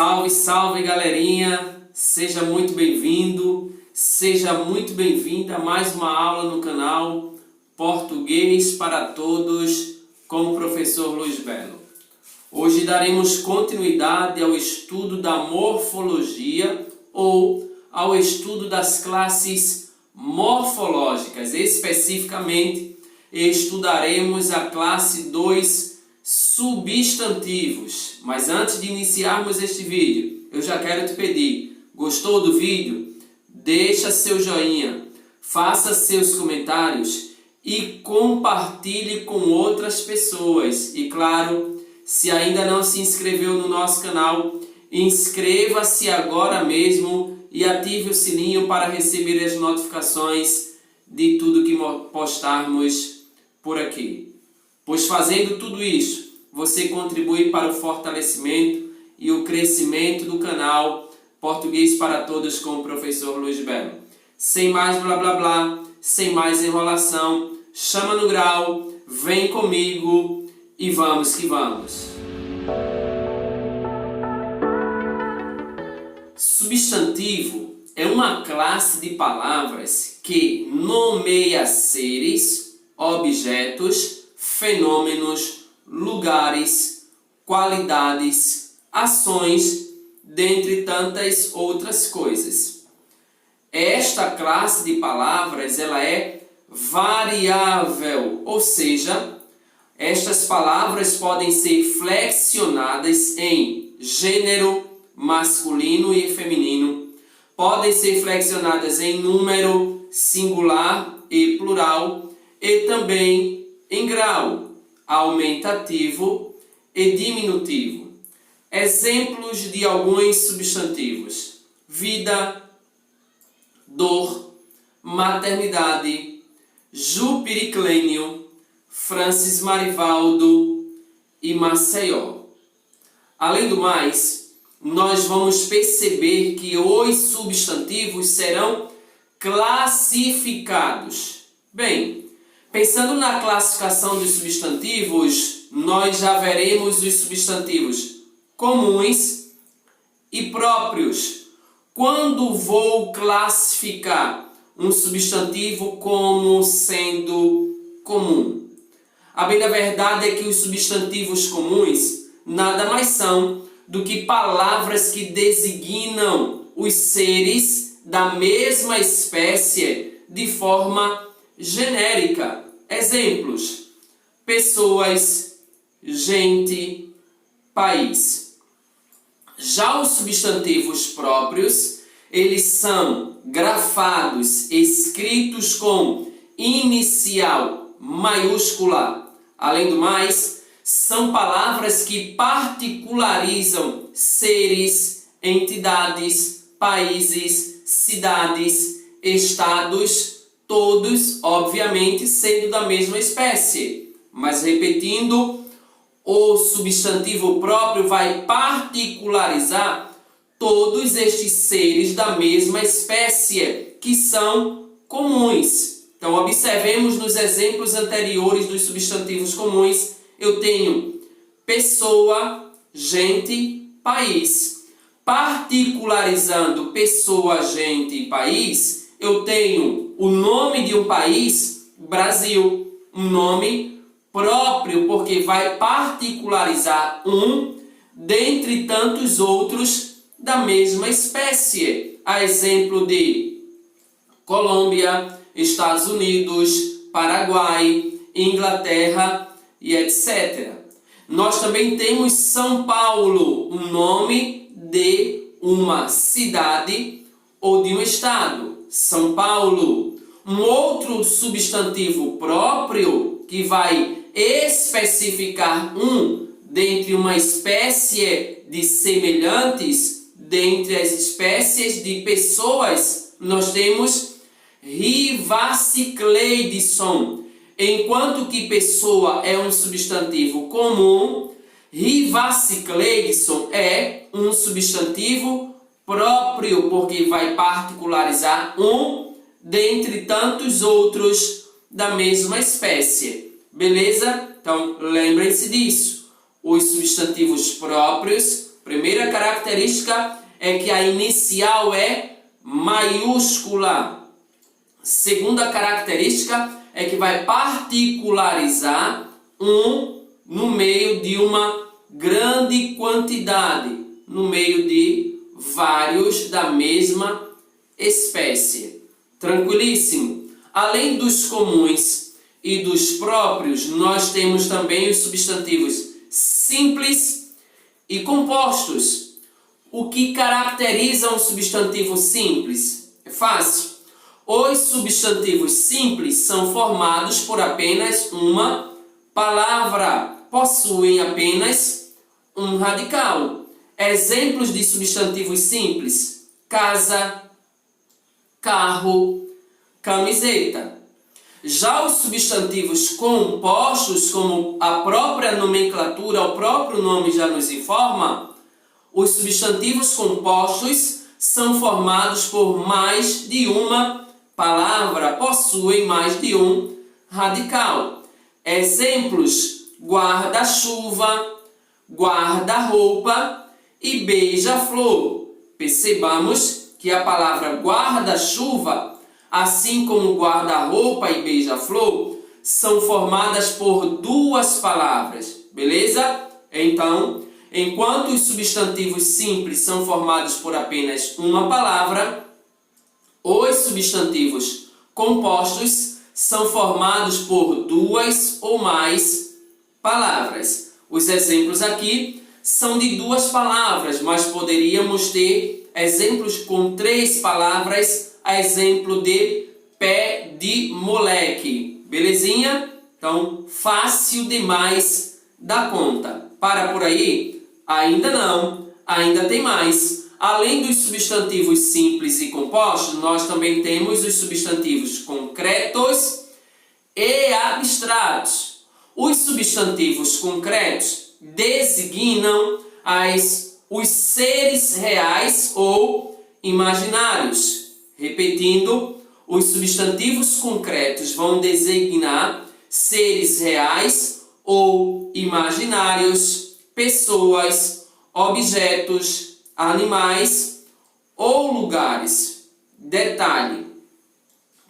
Salve, salve galerinha! Seja muito bem-vindo, seja muito bem-vinda a mais uma aula no canal Português para Todos com o professor Luiz Belo. Hoje daremos continuidade ao estudo da morfologia ou ao estudo das classes morfológicas. Especificamente, estudaremos a classe 2 substantivos. Mas antes de iniciarmos este vídeo, eu já quero te pedir, gostou do vídeo? Deixa seu joinha, faça seus comentários e compartilhe com outras pessoas. E claro, se ainda não se inscreveu no nosso canal, inscreva-se agora mesmo e ative o sininho para receber as notificações de tudo que postarmos por aqui. Pois fazendo tudo isso, você contribui para o fortalecimento e o crescimento do canal Português para Todos com o professor Luiz Belo. Sem mais blá blá blá, sem mais enrolação, chama no grau, vem comigo e vamos que vamos. Substantivo é uma classe de palavras que nomeia seres, objetos, fenômenos, lugares, qualidades, ações, dentre tantas outras coisas. Esta classe de palavras ela é variável, ou seja, estas palavras podem ser flexionadas em gênero masculino e feminino, podem ser flexionadas em número singular e plural e também em grau aumentativo e diminutivo. Exemplos de alguns substantivos: vida, dor, maternidade, Jupiriclênio, Francis Marivaldo e Maceió. Além do mais, nós vamos perceber que os substantivos serão classificados. Bem, pensando na classificação dos substantivos, nós já veremos os substantivos comuns e próprios. Quando vou classificar um substantivo como sendo comum? A bem da verdade é que os substantivos comuns nada mais são do que palavras que designam os seres da mesma espécie de forma genérica. Exemplos: pessoas, gente, país. Já os substantivos próprios, eles são grafados, escritos com inicial maiúscula. Além do mais, são palavras que particularizam seres, entidades, países, cidades, estados, todos, obviamente, sendo da mesma espécie. Mas repetindo, o substantivo próprio vai particularizar todos estes seres da mesma espécie, que são comuns. Então, observemos nos exemplos anteriores dos substantivos comuns. Eu tenho pessoa, gente, país. Particularizando pessoa, gente e país, eu tenho o nome de um país, Brasil, um nome próprio, porque vai particularizar um dentre tantos outros da mesma espécie. A exemplo de Colômbia, Estados Unidos, Paraguai, Inglaterra e etc. Nós também temos São Paulo, um nome de uma cidade ou de um estado. São Paulo. Um outro substantivo próprio que vai especificar um dentre uma espécie de semelhantes, dentre as espécies de pessoas, nós temos Rivasicleidson. Enquanto que pessoa é um substantivo comum, Rivasicleidson é um substantivo próprio, porque vai particularizar um dentre tantos outros da mesma espécie. Beleza? Então, lembrem-se disso. Os substantivos próprios Primeira característica é que a inicial é maiúscula. Segunda característica é que vai particularizar um no meio de uma grande quantidade, no meio de vários da mesma espécie. Tranquilíssimo? Além dos comuns e dos próprios, nós temos também os substantivos simples e compostos. O que caracteriza um substantivo simples? É fácil. Os substantivos simples são formados por apenas uma palavra, possuem apenas um radical. Exemplos de substantivos simples: casa, carro, camiseta. Já os substantivos compostos, como a própria nomenclatura, o próprio nome já nos informa, os substantivos compostos são formados por mais de uma palavra, possuem mais de um radical. Exemplos: guarda-chuva, guarda-roupa e beija-flor. Percebamos que a palavra guarda-chuva, assim como guarda-roupa e beija-flor, são formadas por duas palavras, beleza? Então, enquanto os substantivos simples são formados por apenas uma palavra, os substantivos compostos são formados por duas ou mais palavras. Os exemplos aqui são de duas palavras, mas poderíamos ter exemplos com três palavras, a exemplo de pé de moleque. Belezinha? Então, fácil demais da conta. Para por aí? Ainda não. Ainda tem mais. Além dos substantivos simples e compostos, nós também temos os substantivos concretos e abstratos. Os substantivos concretos designam os seres reais ou imaginários. Repetindo, os substantivos concretos vão designar seres reais ou imaginários, pessoas, objetos, animais ou lugares. Detalhe: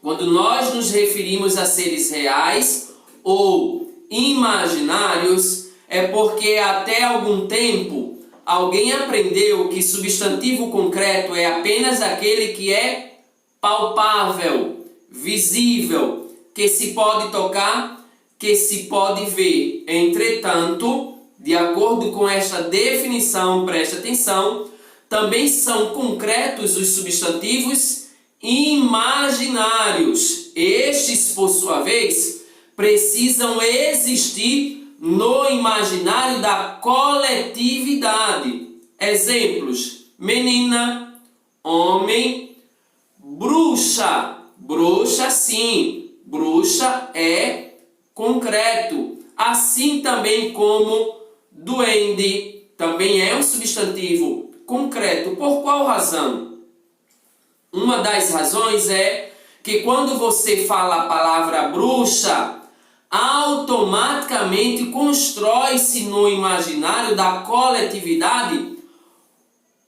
quando nós nos referimos a seres reais ou imaginários, é porque até algum tempo alguém aprendeu que substantivo concreto é apenas aquele que é palpável, visível, que se pode tocar, que se pode ver. Entretanto, de acordo com esta definição, preste atenção, também são concretos os substantivos imaginários. Estes, por sua vez, precisam existir no imaginário da coletividade. Exemplos: menina, homem, bruxa. Bruxa, sim, bruxa é concreto. Assim também como duende, também é um substantivo concreto. Por qual razão? Uma das razões é que quando você fala a palavra bruxa, automaticamente constrói-se no imaginário da coletividade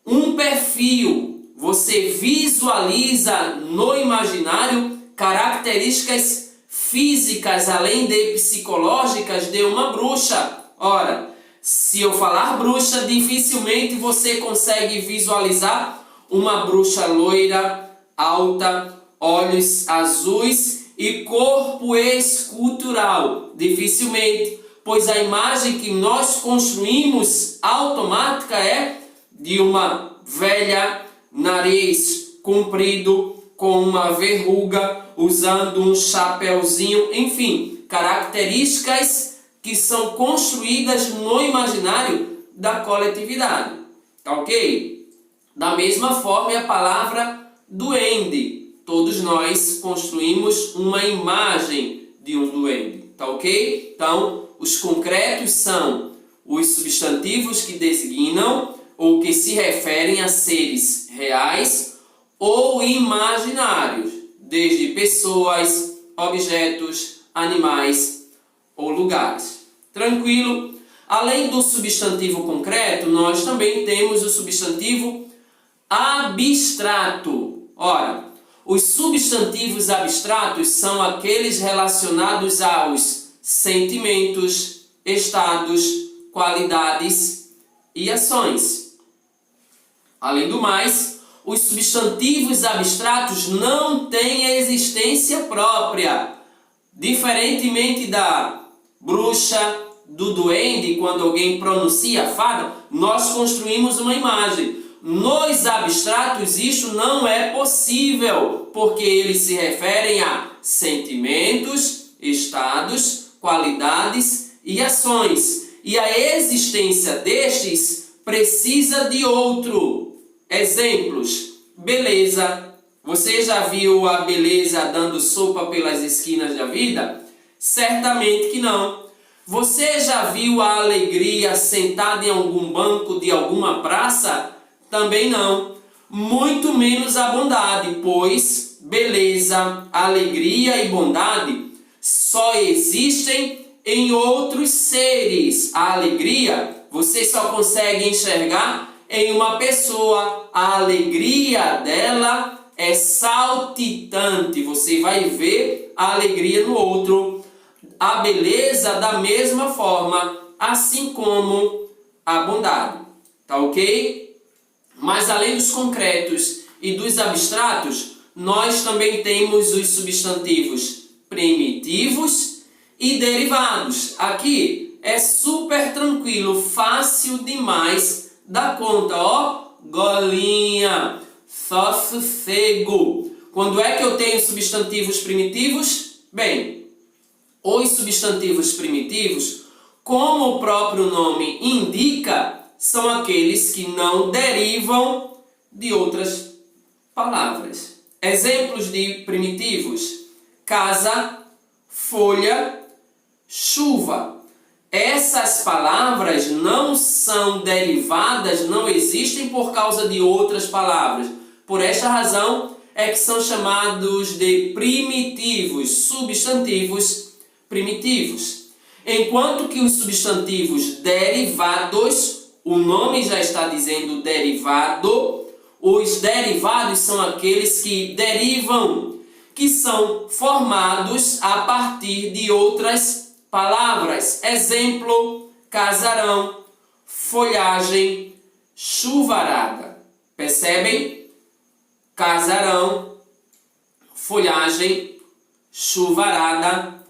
um perfil. Você visualiza no imaginário características físicas, além de psicológicas, de uma bruxa. Ora, se eu falar bruxa, dificilmente você consegue visualizar uma bruxa loira, alta, olhos azuis e corpo escultural. Dificilmente, pois a imagem que nós construímos automática é de uma velha, nariz comprido, com uma verruga, usando um chapéuzinho, enfim, características que são construídas no imaginário da coletividade. Tá ok? Da mesma forma é a palavra duende. Todos nós construímos uma imagem de um duende. Tá ok? Então, os concretos são os substantivos que designam ou que se referem a seres reais ou imaginários, desde pessoas, objetos, animais ou lugares. Tranquilo? Além do substantivo concreto, nós também temos o substantivo abstrato. Ora, os substantivos abstratos são aqueles relacionados aos sentimentos, estados, qualidades e ações. Além do mais, os substantivos abstratos não têm existência própria. Diferentemente da bruxa, do duende, quando alguém pronuncia fada, nós construímos uma imagem. Nos abstratos isso não é possível, porque eles se referem a sentimentos, estados, qualidades e ações. E a existência destes precisa de outro. Exemplos: beleza. Você já viu a beleza dando sopa pelas esquinas da vida? Certamente que não. Você já viu a alegria sentada em algum banco de alguma praça? Também não. Muito menos a bondade, pois beleza, alegria e bondade só existem em outros seres. A alegria você só consegue enxergar em uma pessoa. A alegria dela é saltitante. Você vai ver a alegria no outro. A beleza da mesma forma, assim como a bondade. Tá ok? Mas além dos concretos e dos abstratos, nós também temos os substantivos primitivos e derivados. Aqui é super tranquilo, fácil demais da conta, ó. Golinha, só sossego. Quando é que eu tenho substantivos primitivos? Bem, os substantivos primitivos, como o próprio nome indica, são aqueles que não derivam de outras palavras. Exemplos de primitivos: casa, folha, chuva. Essas palavras não são derivadas, não existem por causa de outras palavras. Por esta razão é que são chamados de primitivos, substantivos primitivos. Enquanto que os substantivos derivados, o nome já está dizendo derivado, os derivados são aqueles que derivam, que são formados a partir de outras palavras. Exemplo: casarão, folhagem, chuvarada. Percebem? Casarão, folhagem, chuvarada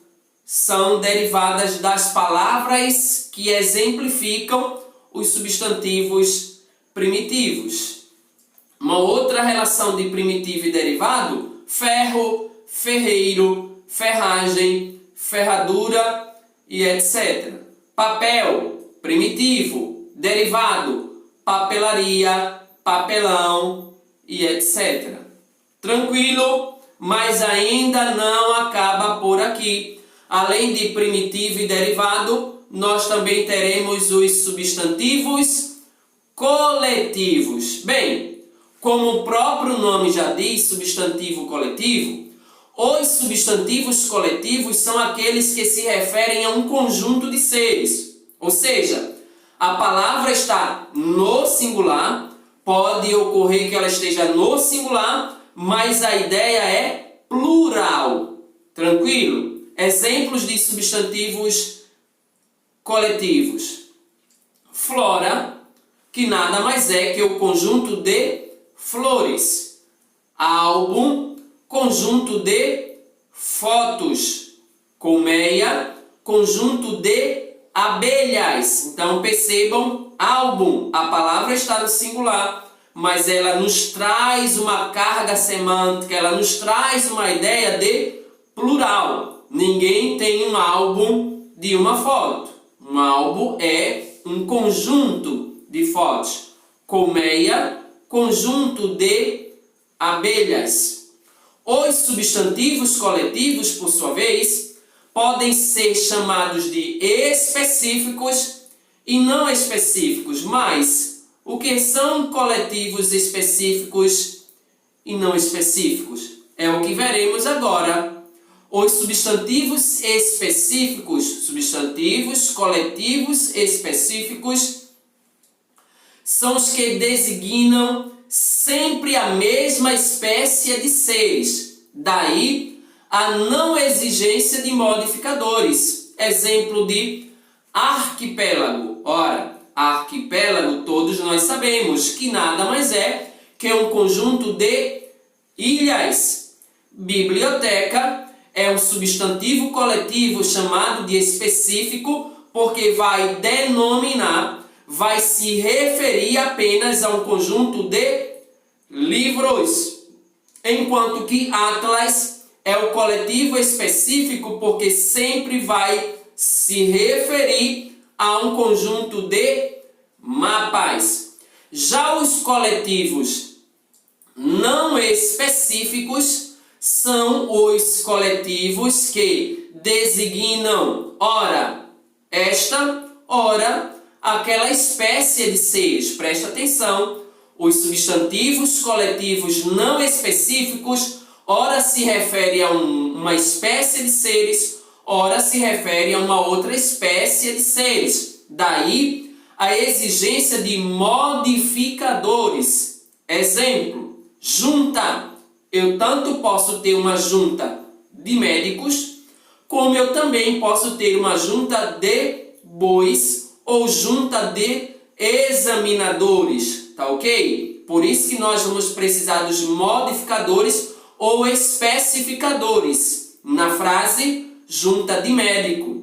são derivadas das palavras que exemplificam os substantivos primitivos. Uma outra relação de primitivo e derivado: ferro, ferreiro, ferragem, ferradura e etc. Papel, primitivo, derivado: papelaria, papelão e etc. Tranquilo? Mas ainda não acaba por aqui. Além de primitivo e derivado, nós também teremos os substantivos coletivos. Bem, como o próprio nome já diz, substantivo coletivo, os substantivos coletivos são aqueles que se referem a um conjunto de seres. Ou seja, a palavra está no singular, pode ocorrer que ela esteja no singular, mas a ideia é plural. Tranquilo? Exemplos de substantivos coletivos: flora, que nada mais é que o conjunto de flores. Álbum, conjunto de fotos. Colmeia, conjunto de abelhas. Então percebam, álbum, a palavra está no singular, mas ela nos traz uma carga semântica, ela nos traz uma ideia de plural. Ninguém tem um álbum de uma foto. Um álbum é um conjunto de fotos. Colmeia, conjunto de abelhas. Os substantivos coletivos, por sua vez, podem ser chamados de específicos e não específicos. Mas o que são coletivos específicos e não específicos? É o que veremos agora. os substantivos específicos, substantivos coletivos específicos, são os que designam sempre a mesma espécie de seres. Daí a não exigência de modificadores. Exemplo de arquipélago. Ora, arquipélago, todos nós sabemos que nada mais é que um conjunto de ilhas. Biblioteca é um substantivo coletivo chamado de específico porque vai denominar, vai se referir apenas a um conjunto de livros. Enquanto que atlas é o coletivo específico porque sempre vai se referir a um conjunto de mapas. Já os coletivos não específicos são os coletivos que designam, ora, esta, ora, aquela espécie de seres. Presta atenção, os substantivos coletivos não específicos, ora se refere a uma espécie de seres, ora se refere a uma outra espécie de seres. Daí a exigência de modificadores. Exemplo, junta. Eu tanto posso ter uma junta de médicos, como eu também posso ter uma junta de bois ou junta de examinadores, tá ok? Por isso que nós vamos precisar dos modificadores ou especificadores na frase junta de médico,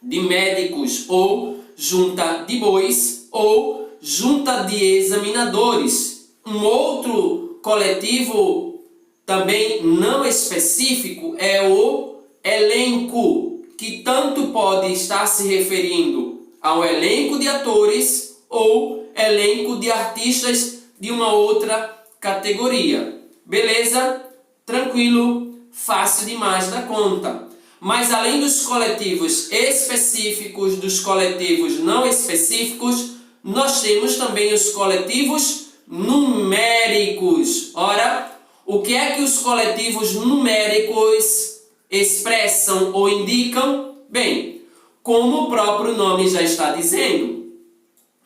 de médicos, ou junta de bois, ou junta de examinadores. Um outro coletivo também não específico é o elenco, que tanto pode estar se referindo ao elenco de atores ou elenco de artistas de uma outra categoria. Beleza? Tranquilo? Fácil demais da conta. Mas além dos coletivos específicos, dos coletivos não específicos, nós temos também os coletivos numéricos. Ora, o que é que os coletivos numéricos expressam ou indicam? Bem, como o próprio nome já está dizendo,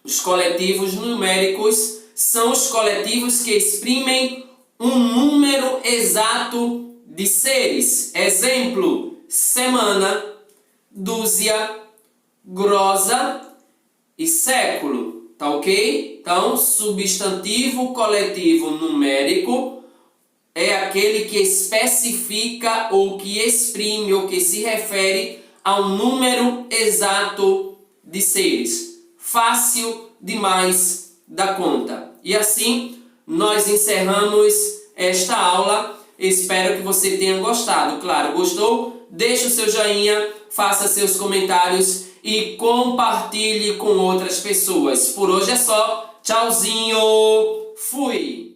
os coletivos numéricos são os coletivos que exprimem um número exato de seres. Exemplo, semana, dúzia, grosa e século. Tá ok? Então, substantivo coletivo numérico é aquele que especifica ou que exprime ou que se refere a um número exato de seres. Fácil demais da conta. E assim, nós encerramos esta aula. Espero que você tenha gostado. Claro, gostou? Deixe o seu joinha, faça seus comentários e compartilhe com outras pessoas. Por hoje é só. Tchauzinho! Fui!